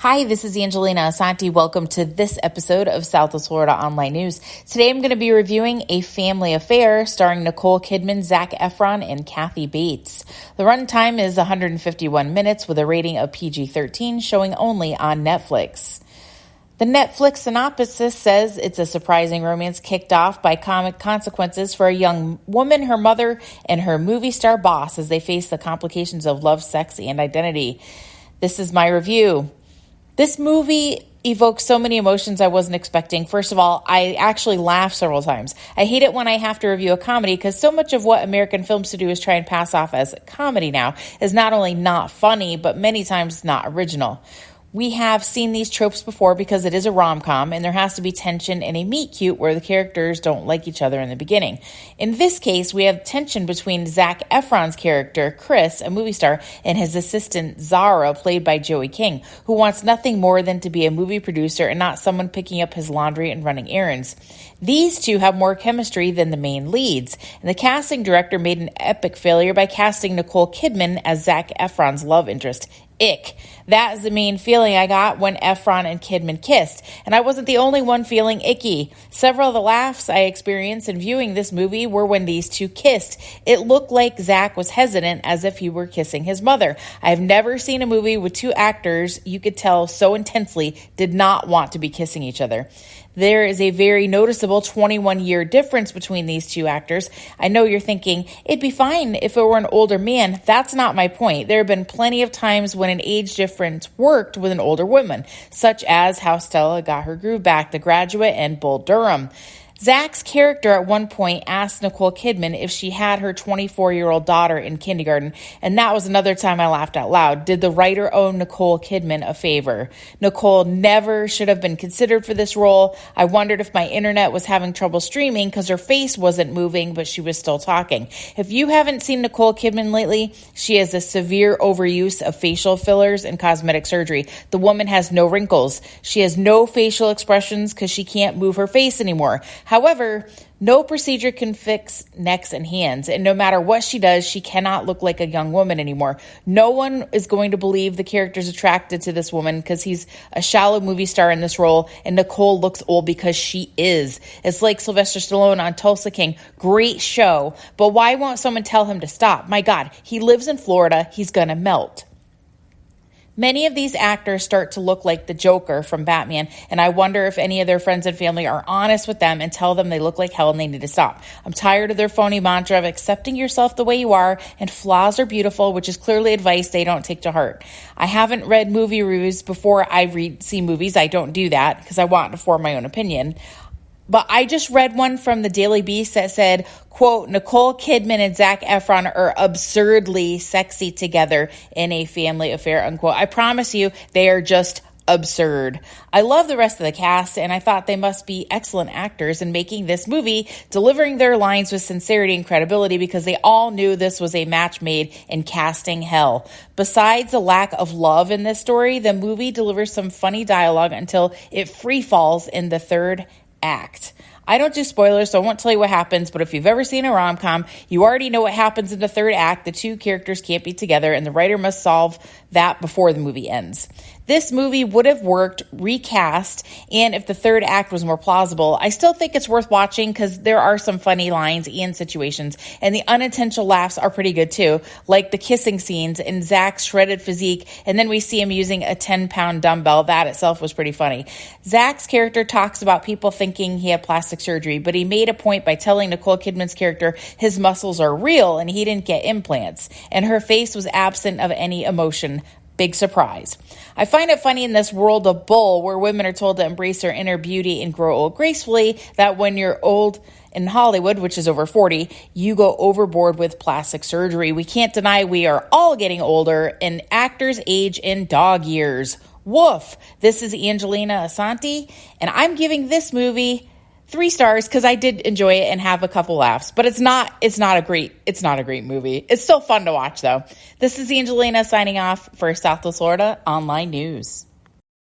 Hi, this is Angelina Asante. Welcome to this episode of Southwest Florida Online News. Today I'm going to be reviewing A Family Affair starring Nicole Kidman, Zac Efron, and Kathy Bates. The runtime is 151 minutes with a rating of PG-13, showing only on Netflix. The Netflix synopsis says it's a surprising romance kicked off by comic consequences for a young woman, her mother, and her movie star boss as they face the complications of love, sex, and identity. This is my review. This movie evokes so many emotions I wasn't expecting. First of all, I actually laughed several times. I hate it when I have to review a comedy because so much of what American film studios try and pass off as comedy now is not only not funny, but many times not original. We have seen these tropes before because it is a rom-com and there has to be tension and a meet-cute where the characters don't like each other in the beginning. In this case, we have tension between Zac Efron's character, Chris, a movie star, and his assistant, Zara, played by Joey King, who wants nothing more than to be a movie producer and not someone picking up his laundry and running errands. These two have more chemistry than the main leads, and the casting director made an epic failure by casting Nicole Kidman as Zac Efron's love interest. Ick. That is the main feeling I got when Efron and Kidman kissed, and I wasn't the only one feeling icky. Several of the laughs I experienced in viewing this movie were when these two kissed. It looked like Zac was hesitant as if he were kissing his mother. I've never seen a movie with two actors you could tell so intensely did not want to be kissing each other. There is a very noticeable 21-year difference between these two actors. I know you're thinking, it'd be fine if it were an older man. That's not my point. There have been plenty of times when an age difference worked with an older woman, such as How Stella Got Her Groove Back, The Graduate, and Bull Durham. Zac's character at one point asked Nicole Kidman if she had her 24-year-old daughter in kindergarten, and that was another time I laughed out loud. Did the writer owe Nicole Kidman a favor? Nicole never should have been considered for this role. I wondered if my internet was having trouble streaming because her face wasn't moving, but she was still talking. If you haven't seen Nicole Kidman lately, she has a severe overuse of facial fillers and cosmetic surgery. The woman has no wrinkles. She has no facial expressions because she can't move her face anymore. However, no procedure can fix necks and hands, and no matter what she does, she cannot look like a young woman anymore. No one is going to believe the character's attracted to this woman because he's a shallow movie star in this role, and Nicole looks old because she is. It's like Sylvester Stallone on Tulsa King. Great show, but why won't someone tell him to stop? My God, he lives in Florida. He's gonna melt. Many of these actors start to look like the Joker from Batman, and I wonder if any of their friends and family are honest with them and tell them they look like hell and they need to stop. I'm tired of their phony mantra of accepting yourself the way you are, and flaws are beautiful, which is clearly advice they don't take to heart. I haven't read movie reviews before I see movies. I don't do that because I want to form my own opinion. But I just read one from the Daily Beast that said, quote, Nicole Kidman and Zac Efron are absurdly sexy together in A Family Affair, unquote. I promise you, they are just absurd. I love the rest of the cast, and I thought they must be excellent actors in making this movie, delivering their lines with sincerity and credibility because they all knew this was a match made in casting hell. Besides the lack of love in this story, the movie delivers some funny dialogue until it free falls in the third act. I don't do spoilers, so I won't tell you what happens, but if you've ever seen a rom-com, you already know what happens in the third act. The two characters can't be together, and the writer must solve that before the movie ends. This movie would have worked recast, and if the third act was more plausible, I still think it's worth watching because there are some funny lines and situations, and the unintentional laughs are pretty good too, like the kissing scenes and Zac's shredded physique, and then we see him using a 10-pound dumbbell. That itself was pretty funny. Zac's character talks about people thinking he had plastic surgery, but he made a point by telling Nicole Kidman's character his muscles are real and he didn't get implants, and her face was absent of any emotion. Big surprise. I find it funny in this world of bull where women are told to embrace their inner beauty and grow old gracefully that when you're old in Hollywood, which is over 40, you go overboard with plastic surgery. We can't deny we are all getting older and actors age in dog years. Woof. This is Angelina Asante, and I'm giving this movie 3 stars because I did enjoy it and have a couple laughs, but it's not a great movie. It's still fun to watch though. This is Angelina signing off for Southwest Florida Online News.